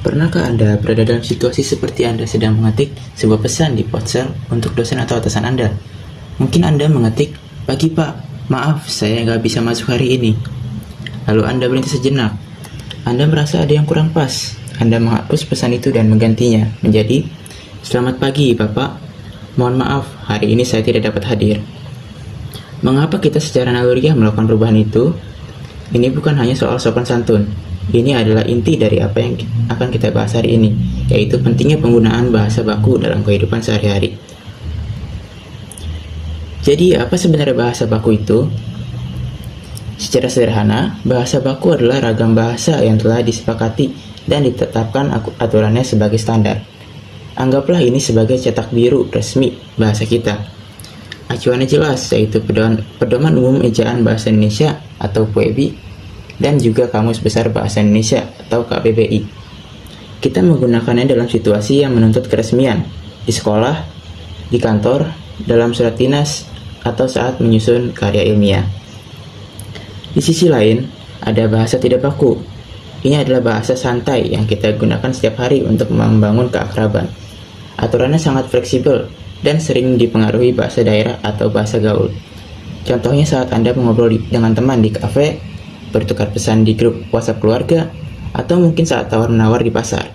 Pernahkah Anda berada dalam situasi seperti Anda sedang mengetik sebuah pesan di ponsel untuk dosen atau atasan Anda? Mungkin Anda mengetik, "Pagi Pak, maaf saya nggak bisa masuk hari ini." Lalu Anda berhenti sejenak. Anda merasa ada yang kurang pas. Anda menghapus pesan itu dan menggantinya menjadi, "Selamat pagi Bapak, mohon maaf hari ini saya tidak dapat hadir." Mengapa kita secara naluriah melakukan perubahan itu? Ini bukan hanya soal sopan santun. Ini adalah inti dari apa yang akan kita bahas hari ini, yaitu pentingnya penggunaan bahasa baku dalam kehidupan sehari-hari. Jadi, apa sebenarnya bahasa baku itu? Secara sederhana, bahasa baku adalah ragam bahasa yang telah disepakati dan ditetapkan aturannya sebagai standar. Anggaplah ini sebagai cetak biru resmi bahasa kita. Acuannya jelas, yaitu Pedoman Umum Ejaan Bahasa Indonesia atau PUEB dan juga Kamus Besar Bahasa Indonesia atau KBBI. Kita menggunakannya dalam situasi yang menuntut keresmian, di sekolah, di kantor, dalam surat dinas, atau saat menyusun karya ilmiah. Di sisi lain, ada bahasa tidak baku. Ini adalah bahasa santai yang kita gunakan setiap hari untuk membangun keakraban. Aturannya sangat fleksibel dan sering dipengaruhi bahasa daerah atau bahasa gaul. Contohnya saat Anda mengobrol dengan teman di kafe, bertukar pesan di grup WhatsApp keluarga, atau mungkin saat tawar-menawar di pasar.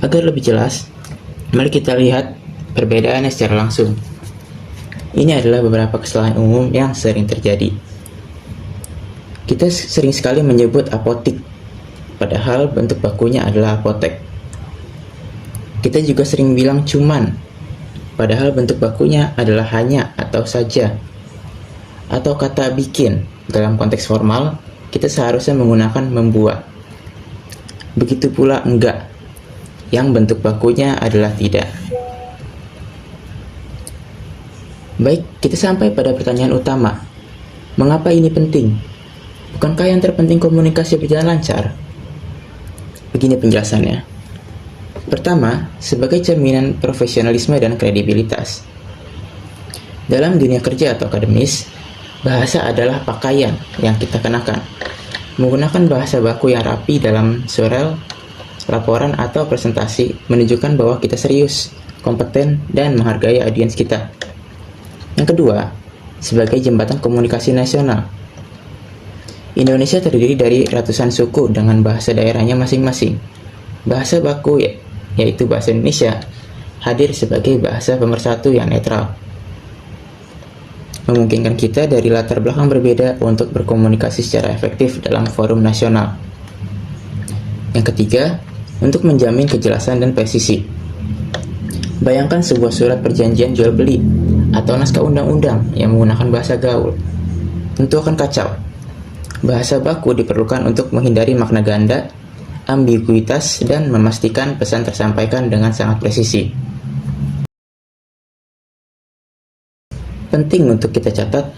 Agar lebih jelas, mari kita lihat perbedaannya secara langsung. Ini adalah beberapa kesalahan umum yang sering terjadi. Kita sering sekali menyebut apotik, padahal bentuk bakunya adalah apotek. Kita juga sering bilang cuman, padahal bentuk bakunya adalah hanya atau saja. Atau kata bikin, dalam konteks formal, kita seharusnya menggunakan membuat. Begitu pula enggak, yang bentuk bakunya adalah tidak. Baik, kita sampai pada pertanyaan utama. Mengapa ini penting? Bukankah yang terpenting komunikasi berjalan lancar? Begini penjelasannya. Pertama, sebagai cerminan profesionalisme dan kredibilitas. Dalam dunia kerja atau akademis, bahasa adalah pakaian yang kita kenakan. Menggunakan bahasa baku yang rapi dalam surel, laporan, atau presentasi menunjukkan bahwa kita serius, kompeten, dan menghargai audiens kita. Yang kedua, sebagai jembatan komunikasi nasional. Indonesia terdiri dari ratusan suku dengan bahasa daerahnya masing-masing. Bahasa baku, yaitu bahasa Indonesia, hadir sebagai bahasa pemersatu yang netral, memungkinkan kita dari latar belakang berbeda untuk berkomunikasi secara efektif dalam forum nasional. Yang ketiga, untuk menjamin kejelasan dan presisi. Bayangkan sebuah surat perjanjian jual beli atau naskah undang-undang yang menggunakan bahasa gaul. Tentu akan kacau. Bahasa baku diperlukan untuk menghindari makna ganda, ambiguitas, dan memastikan pesan tersampaikan dengan sangat presisi. Penting untuk kita catat,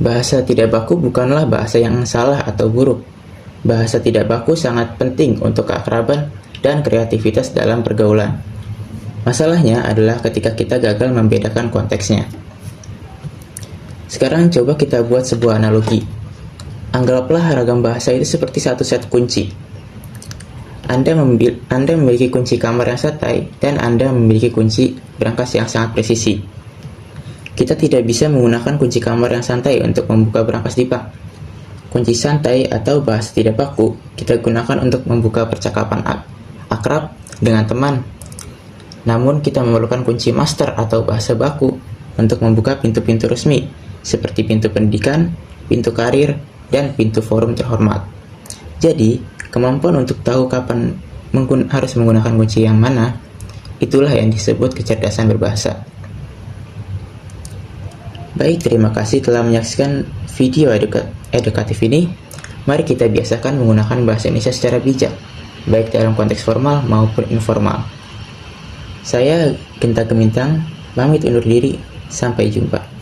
bahasa tidak baku bukanlah bahasa yang salah atau buruk. Bahasa tidak baku sangat penting untuk keakraban dan kreativitas dalam pergaulan. Masalahnya adalah ketika kita gagal membedakan konteksnya. Sekarang coba kita buat sebuah analogi. Anggaplah ragam bahasa itu seperti satu set kunci. Anda memiliki kunci kamar yang santai dan Anda memiliki kunci berangkas yang sangat presisi. Kita tidak bisa menggunakan kunci kamar yang santai untuk membuka berangkas pipa. Kunci santai atau bahasa tidak baku kita gunakan untuk membuka percakapan akrab dengan teman. Namun kita memerlukan kunci master atau bahasa baku untuk membuka pintu-pintu resmi seperti pintu pendidikan, pintu karir, dan pintu forum terhormat. Jadi, kemampuan untuk tahu kapan harus menggunakan kunci yang mana, itulah yang disebut kecerdasan berbahasa. Baik, terima kasih telah menyaksikan video edukatif ini. Mari kita biasakan menggunakan bahasa Indonesia secara bijak, baik dalam konteks formal maupun informal. Saya Genta Gemintang, pamit undur diri. Sampai jumpa.